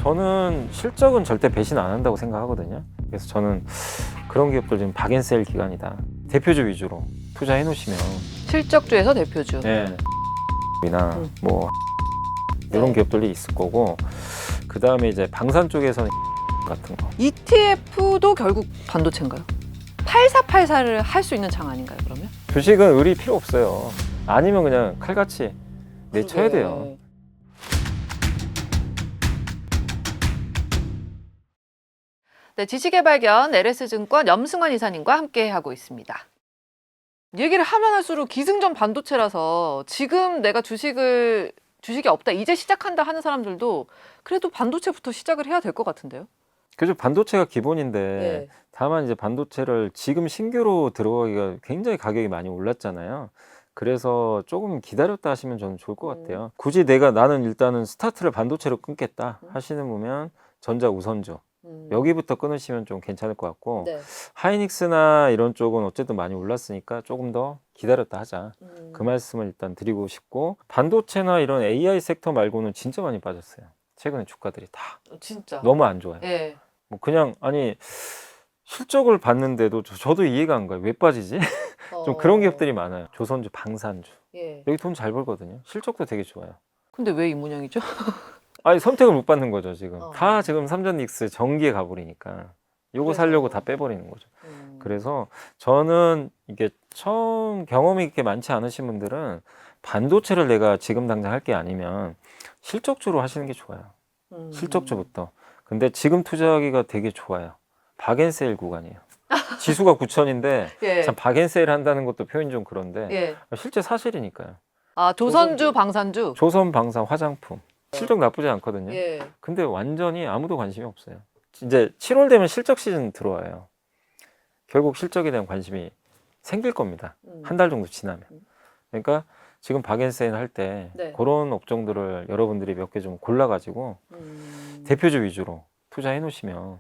저는 실적은 절대 배신 안 한다고 생각하거든요. 그래서 저는 그런 기업들 지금 박앤셀 기간이다. 대표주 위주로 투자해 놓으시면 실적주에서 대표주. 네. 이나 뭐 네. 이런 기업들이 있을 거고, 그 다음에 이제 방산 쪽에서는 같은 거. ETF도 결국 반도체인가요? 8484를 할 수 있는 장 아닌가요, 그러면? 주식은 의리 필요 없어요. 아니면 그냥 칼같이 내쳐야 돼요. 네, 지식의 발견 LS증권 염승환 이사님과 함께 하고 있습니다. 얘기를 하면 할수록 기승전 반도체라서 지금 내가 주식이 없다, 이제 시작한다 하는 사람들도 그래도 반도체부터 시작을 해야 될 것 같은데요? 그죠. 반도체가 기본인데 네. 다만 이제 반도체를 지금 신규로 들어가기가 굉장히 가격이 많이 올랐잖아요. 그래서 조금 기다렸다 하시면 저는 좋을 것 같아요. 굳이 나는 일단은 스타트를 반도체로 끊겠다 하시는 분면 전자 우선주 여기부터 끊으시면 좀 괜찮을 것 같고, 네. 하이닉스나 이런 쪽은 어쨌든 많이 올랐으니까 조금 더 기다렸다 하자. 그 말씀을 일단 드리고 싶고, 반도체나 이런 AI 섹터 말고는 진짜 많이 빠졌어요. 최근에 주가들이 다 진짜. 너무 안 좋아요. 예. 뭐 그냥 아니 실적을 봤는데도 저도 이해가 안 가요. 왜 빠지지? 좀 그런 기업들이 많아요. 조선주, 방산주. 예. 여기 돈 잘 벌거든요. 실적도 되게 좋아요. 근데 왜 이 모양이죠? 아니 선택을 못 받는 거죠 지금. 어. 다 지금 삼전닉스 전기에 가버리니까 요거 그래서. 살려고 다 빼버리는 거죠. 그래서 저는 이게 처음 경험이 이렇게 많지 않으신 분들은 반도체를 내가 지금 당장 할 게 아니면 실적주로 하시는 게 좋아요. 실적주부터. 근데 지금 투자하기가 되게 좋아요. 박앤세일 구간이에요. 지수가 9,000인데 예. 참 박앤세일 한다는 것도 표현이 좀 그런데 예. 실제 사실이니까요. 아, 조선주, 방산주. 조선, 방산, 화장품 실적 나쁘지 않거든요. 예. 근데 완전히 아무도 관심이 없어요. 이제 7월 되면 실적 시즌 들어와요. 결국 실적에 대한 관심이 생길 겁니다. 한 달 정도 지나면. 그러니까 지금 박앤세일 할 때 네. 그런 업종들을 여러분들이 몇 개 좀 골라가지고 대표주 위주로 투자해 놓으시면,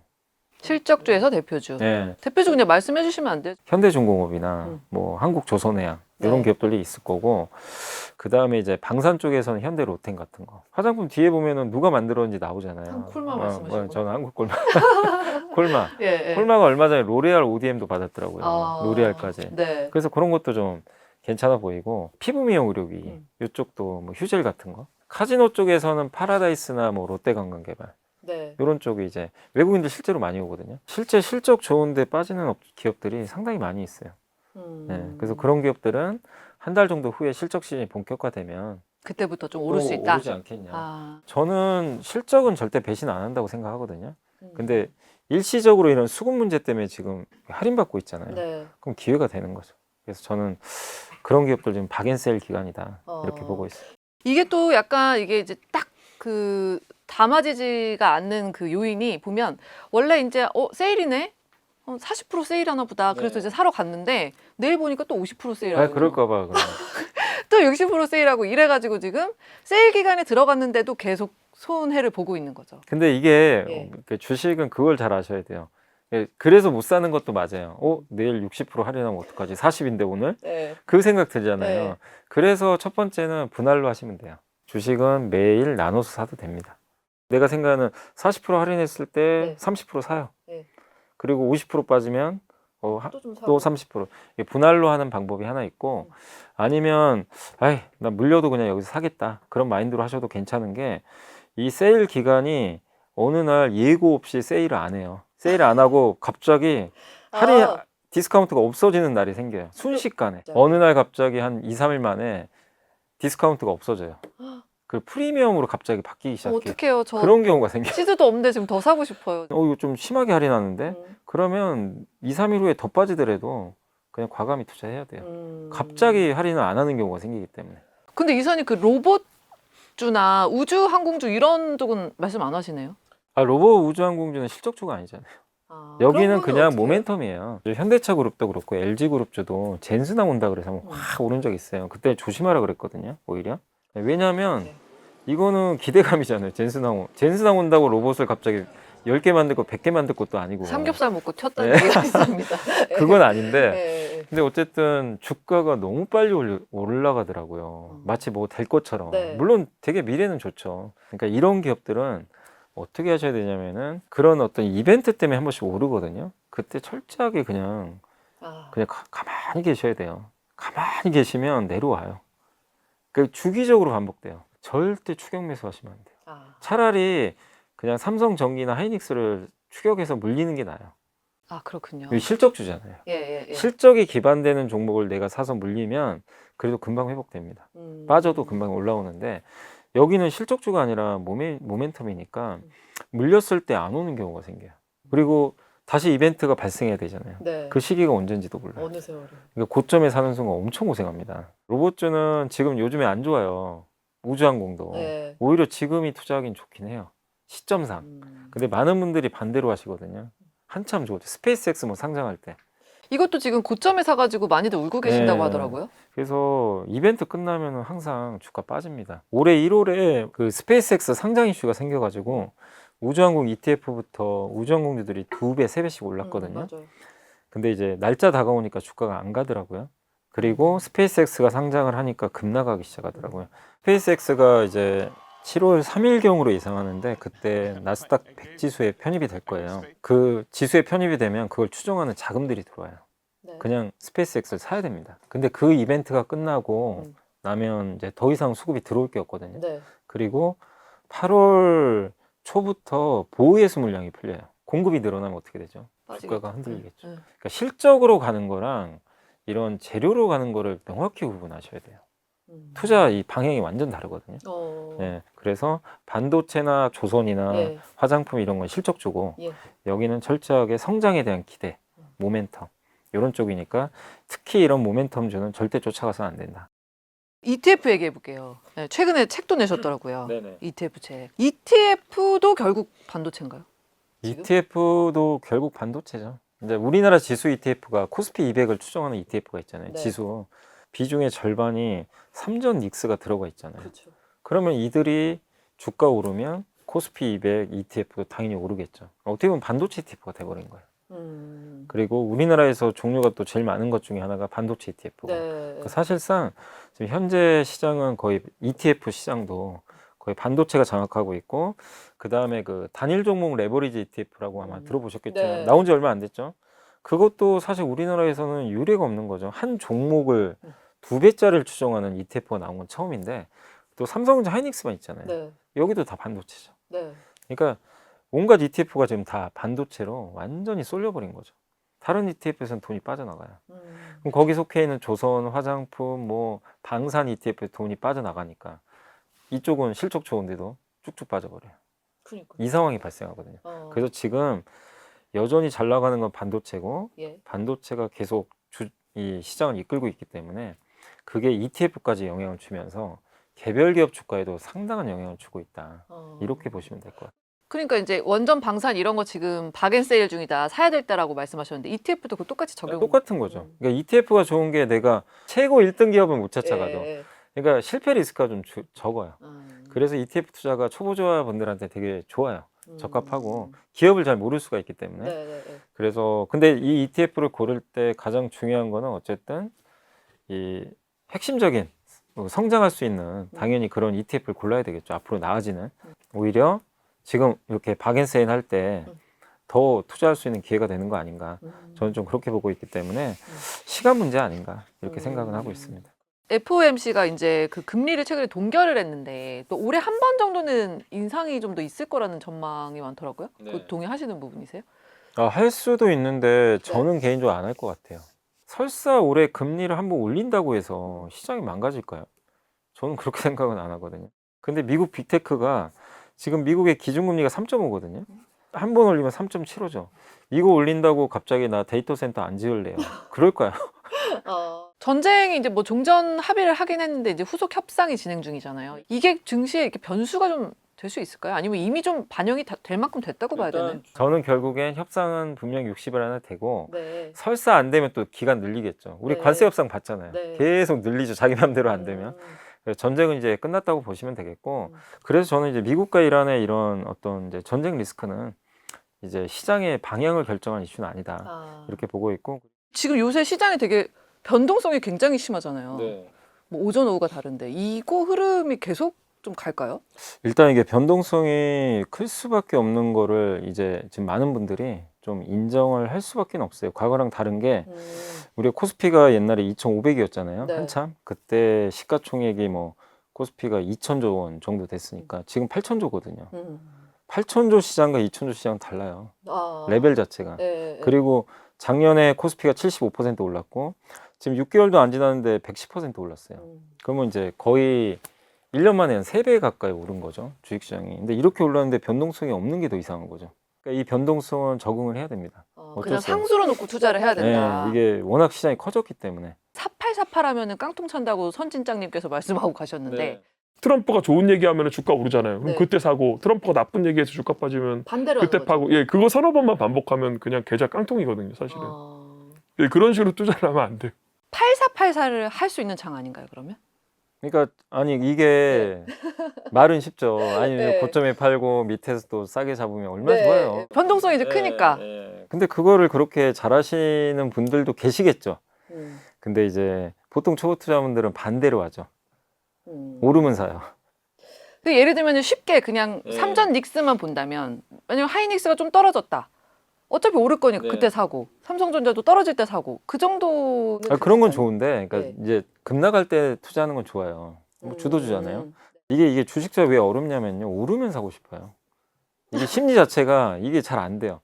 실적주에서 대표주. 네. 대표주 그냥 말씀해 주시면 안 돼요? 현대중공업이나 뭐 한국조선해양 이런 네. 기업들이 있을 거고, 그 다음에 이제 방산 쪽에서는 현대로템 같은 거. 화장품 뒤에 보면은 누가 만들었는지 나오잖아요. 콜마 말씀하시는 저는 한국 콜마. 콜마. 예, 예. 콜마가 얼마 전에 로레알 ODM도 받았더라고요. 아, 로레알까지. 네. 그래서 그런 것도 좀 괜찮아 보이고, 피부 미용 의료기 이쪽도 뭐 휴젤 같은 거. 카지노 쪽에서는 파라다이스나 뭐 롯데관광개발 네. 이런 쪽이 이제 외국인들 실제로 많이 오거든요. 실제 실적 좋은데 빠지는 기업들이 상당히 많이 있어요. 네, 그래서 그런 기업들은 한 달 정도 후에 실적 시즌이 본격화되면 그때부터 좀 또 오를 수 있다. 오르지 않겠냐. 아. 저는 실적은 절대 배신 안 한다고 생각하거든요. 근데 일시적으로 이런 수급 문제 때문에 지금 할인받고 있잖아요. 네. 그럼 기회가 되는 거죠. 그래서 저는 그런 기업들 지금 박앤셀 기간이다 이렇게 보고 있어요. 이게 또 약간 이게 이제 딱 그 담아지지가 않는 그 요인이 보면 원래 이제 세일이네? 40% 세일하나 보다. 그래서 네. 이제 사러 갔는데 내일 보니까 또 50% 세일하고 아, 그럴까봐. 또 60% 세일하고 이래가지고 지금 세일 기간에 들어갔는데도 계속 손해를 보고 있는 거죠. 근데 이게 예. 주식은 그걸 잘 아셔야 돼요. 그래서 못 사는 것도 맞아요. 내일 60% 할인하면 어떡하지? 40인데 오늘? 네. 그 생각 들잖아요. 네. 그래서 첫 번째는 분할로 하시면 돼요. 주식은 매일 나눠서 사도 됩니다. 내가 생각하는 40% 할인했을 때 네. 30% 사요. 네. 그리고 50% 빠지면 좀 사고. 또 30%. 이게 분할로 하는 방법이 하나 있고, 아니면 나 물려도 그냥 여기서 사겠다. 그런 마인드로 하셔도 괜찮은 게, 이 세일 기간이 어느 날 예고 없이 세일을 안 해요. 세일 안 하고 갑자기 할인 디스카운트가 없어지는 날이 생겨요. 순식간에. 어느 날 갑자기 한 2, 3일 만에 디스카운트가 없어져요. 그 프리미엄으로 갑자기 바뀌기 시작해요. 어떡해요. 저 그런 경우가 생겨요. 시드도 없는데 지금 더 사고 싶어요. 이거 좀 심하게 할인하는데? 그러면 2, 3일 후에 더 빠지더라도 그냥 과감히 투자해야 돼요. 갑자기 할인을 안 하는 경우가 생기기 때문에. 근데 이사님 그 로봇주나 우주항공주 이런 쪽은 말씀 안 하시네요? 로봇 우주항공주는 실적주가 아니잖아요. 여기는 그냥 모멘텀이에요. 현대차 그룹도 그렇고 LG 그룹주도 젠스 나온다 그래서 확 오른 적 있어요. 그때 조심하라 그랬거든요. 오히려. 왜냐하면 이거는 기대감이잖아요. 젠스 나온다고 로봇을 갑자기 10개 만들고 100개 만들 것도 아니고. 삼겹살 먹고 튀었다는 얘기가 있습니다. 그건 아닌데. 근데 어쨌든 주가가 너무 빨리 올라가더라고요. 마치 뭐 될 것처럼. 네. 물론 되게 미래는 좋죠. 그러니까 이런 기업들은 어떻게 하셔야 되냐면은 그런 어떤 이벤트 때문에 한 번씩 오르거든요. 그때 철저하게 그냥 가만히 계셔야 돼요. 가만히 계시면 내려와요. 그 주기적으로 반복돼요. 절대 추격 매수하시면 안 돼요. 차라리 그냥 삼성전기나 하이닉스를 추격해서 물리는 게 나아요. 그렇군요. 이게 실적주잖아요. 예. 실적이 기반되는 종목을 내가 사서 물리면 그래도 금방 회복됩니다. 빠져도 금방 올라오는데 여기는 실적주가 아니라 모멘텀이니까 물렸을 때 안 오는 경우가 생겨요. 그리고 다시 이벤트가 발생해야 되잖아요. 네. 그 시기가 언젠지도 몰라요. 어느 세월에. 그러니까 고점에 사는 순간 엄청 고생합니다. 로봇주는 지금 요즘에 안 좋아요. 우주항공도. 네. 오히려 지금이 투자하긴 좋긴 해요. 시점상. 근데 많은 분들이 반대로 하시거든요. 한참 좋을 때. 스페이스X 뭐 상장할 때. 이것도 지금 고점에 사가지고 많이들 울고 계신다고 네. 하더라고요. 그래서 이벤트 끝나면 항상 주가 빠집니다. 올해 1월에 그 스페이스X 상장 이슈가 생겨가지고 우주항공 ETF부터 우주항공주들이 2배, 3배씩 올랐거든요. 맞아요. 근데 이제 날짜 다가오니까 주가가 안 가더라고요. 그리고 스페이스X가 상장을 하니까 급락하기 시작하더라고요. 스페이스X가 이제 7월 3일경으로 예상하는데 그때 나스닥 100 지수에 편입이 될 거예요. 그 지수에 편입이 되면 그걸 추종하는 자금들이 들어와요. 네. 그냥 스페이스X를 사야 됩니다. 근데 그 이벤트가 끝나고 나면 이제 더 이상 수급이 들어올 게 없거든요. 네. 그리고 8월 초부터 보호예수 물량이 풀려요. 공급이 늘어나면 어떻게 되죠? 주가가 흔들리겠죠. 네. 그러니까 실적으로 가는 거랑 이런 재료로 가는 거를 명확히 구분하셔야 돼요. 투자 이 방향이 완전 다르거든요. 네, 그래서 반도체나 조선이나 예. 화장품 이런 건 실적주고 예. 여기는 철저하게 성장에 대한 기대, 모멘텀 이런 쪽이니까 특히 이런 모멘텀주는 절대 쫓아가서는 안 된다. ETF 얘기해 볼게요. 네, 최근에 책도 내셨더라고요. 네네. ETF 책. ETF도 결국 반도체인가요? 지금? ETF도 결국 반도체죠. 이제 우리나라 지수 ETF가 코스피 200을 추정하는 ETF가 있잖아요. 네. 지수 비중의 절반이 삼전 닉스가 들어가 있잖아요. 그렇죠. 그러면 이들이 주가 오르면 코스피 200 ETF도 당연히 오르겠죠. 어떻게 보면 반도체 ETF가 돼버린 거예요. 그리고 우리나라에서 종류가 또 제일 많은 것 중에 하나가 반도체 ETF고 네. 사실상 지금 현재 시장은 거의 ETF 시장도 거의 반도체가 장악하고 있고 그 다음에 그 단일 종목 레버리지 ETF라고 아마 들어보셨겠죠. 네. 나온 지 얼마 안 됐죠. 그것도 사실 우리나라에서는 유례가 없는 거죠. 한 종목을 2배짜리를 추정하는 ETF가 나온 건 처음인데 또 삼성전자 하이닉스만 있잖아요. 네. 여기도 다 반도체죠. 네. 그러니까 온갖 ETF가 지금 다 반도체로 완전히 쏠려버린 거죠. 다른 ETF에서는 돈이 빠져나가요. 그럼 거기 속해 있는 조선, 화장품, 뭐 방산 ETF에 돈이 빠져나가니까 이쪽은 실적 좋은데도 쭉쭉 빠져버려요. 그러니까. 이 상황이 발생하거든요. 그래서 지금 여전히 잘 나가는 건 반도체고 예. 반도체가 계속 이 시장을 이끌고 있기 때문에 그게 ETF까지 영향을 주면서 개별 기업 주가에도 상당한 영향을 주고 있다. 이렇게 보시면 될 것 같아요. 그러니까 이제 원전 방산 이런 거 지금 박앤세일 중이다. 사야 될 때라고 말씀하셨는데 ETF도 그 똑같이 적용. 똑같은 거죠. 그러니까 ETF가 좋은 게 내가 최고 1등 기업은 못 찾아가도 예. 그러니까 실패 리스크가 좀 적어요. 그래서 ETF 투자가 초보자분들한테 되게 좋아요. 적합하고 기업을 잘 모를 수가 있기 때문에. 네. 그래서 근데 이 ETF를 고를 때 가장 중요한 거는 어쨌든 이 핵심적인 성장할 수 있는 당연히 그런 ETF를 골라야 되겠죠. 앞으로 나아지는. 오히려 지금 이렇게 박앤세일 할 때 더 투자할 수 있는 기회가 되는 거 아닌가. 저는 좀 그렇게 보고 있기 때문에 시간 문제 아닌가 이렇게 생각은 하고 있습니다. FOMC가 이제 그 금리를 최근에 동결을 했는데 또 올해 한 번 정도는 인상이 좀 더 있을 거라는 전망이 많더라고요. 네. 그 동의하시는 부분이세요? 할 수도 있는데 저는 개인적으로 안 할 것 같아요. 설사 올해 금리를 한번 올린다고 해서 시장이 망가질까요? 저는 그렇게 생각은 안 하거든요. 근데 미국 빅테크가 지금 미국의 기준금리가 3.5거든요. 한 번 올리면 3.75죠. 이거 올린다고 갑자기 나 데이터 센터 안 지을래요. 그럴까요? 전쟁이 이제 뭐 종전 합의를 하긴 했는데 이제 후속 협상이 진행 중이잖아요. 이게 증시에 이렇게 변수가 좀 될 수 있을까요? 아니면 이미 좀 반영이 될 만큼 됐다고 봐야 되나요? 저는 결국엔 협상은 분명히 60일 안에 되고 네. 설사 안 되면 또 기간 늘리겠죠. 우리 네. 관세 협상 봤잖아요. 네. 계속 늘리죠. 자기 맘대로 안 되면. 그래서 전쟁은 이제 끝났다고 보시면 되겠고 그래서 저는 이제 미국과 이란의 이런 어떤 이제 전쟁 리스크는 이제 시장의 방향을 결정한 이슈는 아니다. 이렇게 보고 있고 지금 요새 시장이 되게 변동성이 굉장히 심하잖아요. 네. 뭐 오전 오후가 다른데 이거 흐름이 계속 좀 갈까요? 일단 이게 변동성이 클 수밖에 없는 거를 이제 지금 많은 분들이 좀 인정을 할 수밖에 없어요. 과거랑 다른 게 우리가 코스피가 옛날에 2,500이었잖아요. 네. 한참 그때 시가총액이 뭐 코스피가 2,000조 원 정도 됐으니까 지금 8,000조거든요. 8,000조 시장과 2,000조 시장 달라요. 아. 레벨 자체가. 예, 예. 그리고 작년에 코스피가 75% 올랐고 지금 6개월도 안 지났는데 110% 올랐어요. 그러면 이제 거의 1년 만에 한 3배 가까이 오른 거죠. 주식시장이. 근데 이렇게 올랐는데 변동성이 없는 게 더 이상한 거죠. 그러니까 이 변동성은 적응을 해야 됩니다. 어쩔 그냥 수 없어요. 상수로 놓고 투자를 해야 된다. 네, 이게 워낙 시장이 커졌기 때문에. 4848 하면은 깡통 찬다고 선진장님께서 말씀하고 가셨는데 트럼프가 좋은 얘기하면 주가 오르잖아요. 그럼 네. 그때 사고 트럼프가 나쁜 얘기해서 주가 빠지면 반대로 그때 하는 거죠. 파고 그거 서너 번만 반복하면 그냥 계좌 깡통이거든요, 사실은. 그런 식으로 투자를 하면 안 돼요. 8484를 할 수 있는 장 아닌가요, 그러면? 그러니까 아니 이게 말은 쉽죠. 아니면 네. 고점에 팔고 밑에서 또 싸게 잡으면 얼마나 좋아요. 변동성이 이제 크니까. 근데 그거를 그렇게 잘하시는 분들도 계시겠죠. 근데 이제 보통 초보 투자분들은 반대로 하죠. 오르면 사요. 그 예를 들면 쉽게 그냥 네. 삼전 닉스만 본다면 왜냐면 하이닉스가 좀 떨어졌다. 어차피 오를 거니까 네. 그때 사고 삼성전자도 떨어질 때 사고 그 정도. 그런 건 좋은데, 그러니까 네. 이제 급 나갈 때 투자하는 건 좋아요. 뭐 주도주잖아요. 이게 주식 투자 왜 어렵냐면요, 오르면 사고 싶어요. 이게 심리 자체가 이게 잘 안 돼요.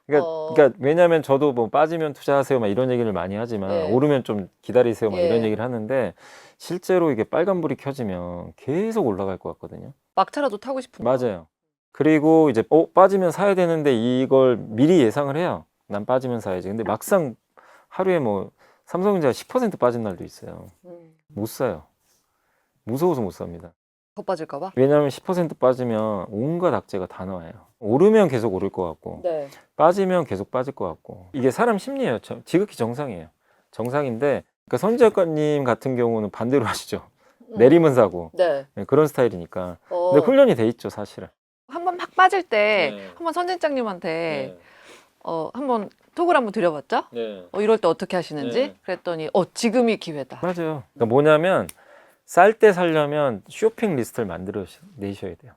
그러니까 왜냐하면 저도 뭐 빠지면 투자하세요 막 이런 얘기를 많이 하지만 네. 오르면 좀 기다리세요 막 예. 이런 얘기를 하는데 실제로 이게 빨간불이 켜지면 계속 올라갈 것 같거든요. 막차라도 타고 싶은 거. 맞아요. 그리고 이제 빠지면 사야 되는데 이걸 미리 예상을 해요. 난 빠지면 사야지. 근데 막상 하루에 뭐 삼성전자가 10% 빠진 날도 있어요. 못 사요. 무서워서 못 삽니다. 더 빠질까 봐. 왜냐하면 10% 빠지면 온갖 악재가 다 나와요. 오르면 계속 오를 것 같고 네. 빠지면 계속 빠질 것 같고 이게 사람 심리예요. 지극히 정상이에요. 정상인데 그러니까 선 작가님 같은 경우는 반대로 하시죠. 내리면 사고 네. 그런 스타일이니까. 근데 훈련이 돼 있죠, 사실은. 한번 막 빠질 때 네. 한번 선진장님한테 한번 톡을 한번 드려봤죠? 네. 이럴 때 어떻게 하시는지 네. 그랬더니 지금이 기회다. 맞아요. 그러니까 뭐냐면 쌀 때 살려면 쇼핑 리스트를 만들어 내셔야 돼요.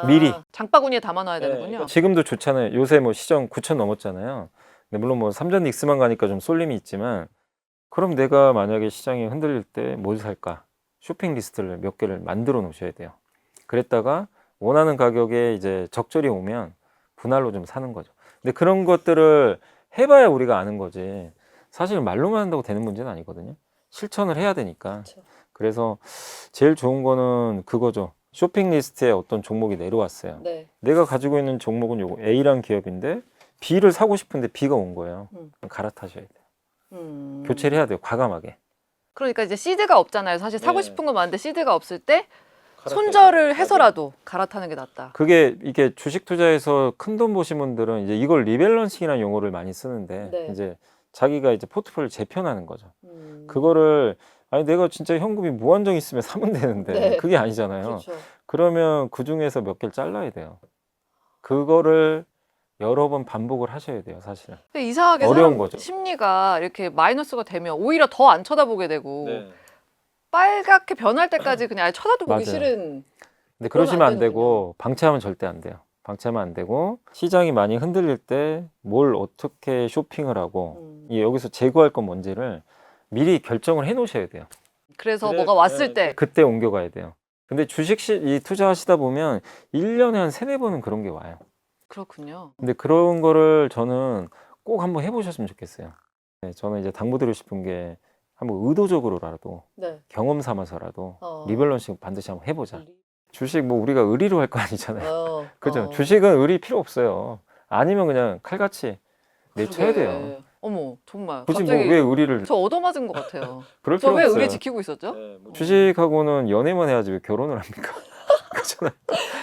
미리. 장바구니에 담아놔야 되는군요. 지금도 좋잖아요. 요새 뭐 시정 9천 넘었잖아요. 근데 물론 뭐 삼전 닉스만 가니까 좀 쏠림이 있지만 그럼 내가 만약에 시장이 흔들릴 때 뭘 살까? 쇼핑 리스트를 몇 개를 만들어 놓으셔야 돼요. 그랬다가 원하는 가격에 이제 적절히 오면 분할로 좀 사는 거죠. 근데 그런 것들을 해봐야 우리가 아는 거지. 사실 말로만 한다고 되는 문제는 아니거든요. 실천을 해야 되니까. 그쵸. 그래서 제일 좋은 거는 그거죠. 쇼핑 리스트에 어떤 종목이 내려왔어요. 네. 내가 가지고 있는 종목은 요거 A란 기업인데 B를 사고 싶은데 B가 온 거예요. 그럼 갈아타셔야 돼요. 교체를 해야 돼요. 과감하게. 그러니까 이제 시드가 없잖아요. 사실 사고 네. 싶은 건 많은데 시드가 없을 때 손절을 해서라도 갈아타는 게 낫다. 그게 이게 주식 투자에서 큰 돈 보신 분들은 이제 이걸 리밸런싱이라는 용어를 많이 쓰는데 네. 이제 자기가 이제 포트폴리오를 재편하는 거죠. 그거를 아니 내가 진짜 현금이 무한정 있으면 사면 되는데 네. 그게 아니잖아요. 그렇죠. 그러면 그 중에서 몇 개를 잘라야 돼요. 그거를 여러 번 반복을 하셔야 돼요, 사실은. 근데 이상하게 어려운 사람 거죠. 심리가 이렇게 마이너스가 되면 오히려 더 안 쳐다보게 되고 네. 빨갛게 변할 때까지 그냥 아예 쳐다도 보기 맞아요. 싫은. 근데 그러면 그러시면 안 안 되고 방치하면 절대 안 돼요. 방치하면 안 되고 시장이 많이 흔들릴 때 뭘 어떻게 쇼핑을 하고 이 여기서 제거할 건 뭔지를 미리 결정을 해 놓으셔야 돼요. 그래서 뭐가 왔을 때 그때 옮겨가야 돼요. 근데 이 투자하시다 보면 1년에 한 3-4번은 그런 게 와요. 그렇군요. 근데 그런 거를 저는 꼭 한번 해보셨으면 좋겠어요. 네, 저는 이제 당부드리고 싶은 게 한번 의도적으로라도 네. 경험 삼아서라도 리밸런싱 반드시 한번 해보자. 주식 뭐 우리가 의리로 할 거 아니잖아요. 그죠? 주식은 의리 필요 없어요. 아니면 그냥 칼같이 내쳐야 돼요. 어머 정말. 굳이 뭐 갑자기 왜 의리를 저 얻어맞은 것 같아요. 그럴 저 필요 왜 없어요. 의리 지키고 있었죠? 주식하고는 연애만 해야지 왜 결혼을 합니까? 그렇잖아요.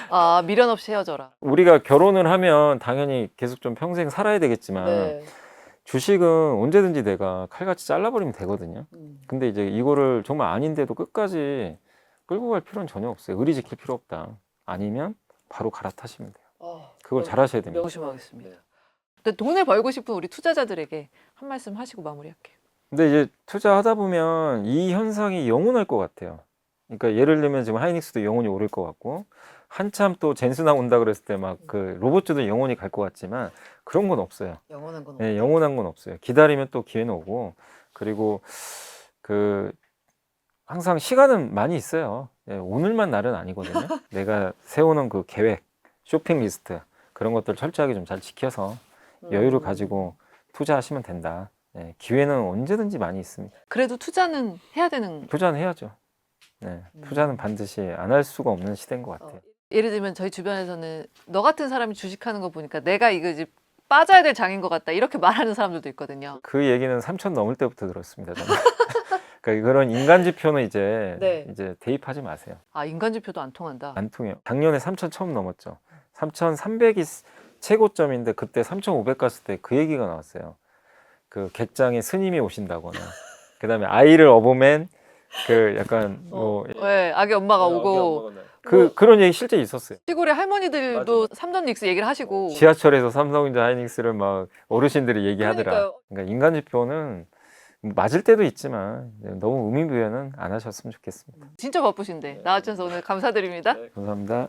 아 미련 없이 헤어져라. 우리가 결혼을 하면 당연히 계속 좀 평생 살아야 되겠지만 네. 주식은 언제든지 내가 칼같이 잘라버리면 되거든요. 근데 이제 이거를 정말 아닌데도 끝까지 끌고 갈 필요는 전혀 없어요. 의리 지킬 필요 없다. 아니면 바로 갈아타시면 돼요. 그걸 잘 하셔야 됩니다. 명심하겠습니다. 근데 돈을 벌고 싶은 우리 투자자들에게 한 말씀 하시고 마무리할게요. 근데 이제 투자하다 보면 이 현상이 영원할 것 같아요. 그러니까 예를 들면 지금 하이닉스도 영혼이 오를 것 같고 한참 또 젠슨왕 온다 그랬을 때 막 그 로봇주도 영혼이 갈 것 같지만 그런 건 없어요. 영원한 건 네, 영원한 건 없어요. 기다리면 또 기회는 오고 그리고 그 항상 시간은 많이 있어요. 예, 오늘만 날은 아니거든요. 내가 세우는 그 계획, 쇼핑 리스트 그런 것들 철저하게 좀 잘 지켜서 여유를 가지고 투자하시면 된다. 예, 기회는 언제든지 많이 있습니다. 그래도 투자는 해야 되는. 투자는 해야죠. 네, 투자는 반드시 안 할 수가 없는 시대인 것 같아요. 예를 들면 저희 주변에서는 너 같은 사람이 주식하는 거 보니까 내가 이거 이제 빠져야 될 장인 것 같다 이렇게 말하는 사람들도 있거든요. 그 얘기는 3천 넘을 때부터 들었습니다. 저는. 그러니까 그런 인간 지표는 이제 네. 이제 대입하지 마세요. 아 인간 지표도 안 통한다. 안 통해요. 작년에 3천 처음 넘었죠. 3,300이 최고점인데 그때 3,500 갔을 때 그 얘기가 나왔어요. 그 객장에 스님이 오신다거나 그다음에 아이를 업으면 그 약간 뭐 네, 아기 엄마가 오고 그런 얘기 실제 있었어요. 시골의 할머니들도 삼전 닉스 얘기를 하시고. 지하철에서 삼성전자 하이닉스를 막 어르신들이 얘기하더라. 그러니까요. 그러니까 인간 지표는 맞을 때도 있지만 너무 의미부여는 안 하셨으면 좋겠습니다. 진짜 바쁘신데 나와주셔서 오늘 감사드립니다. 감사합니다.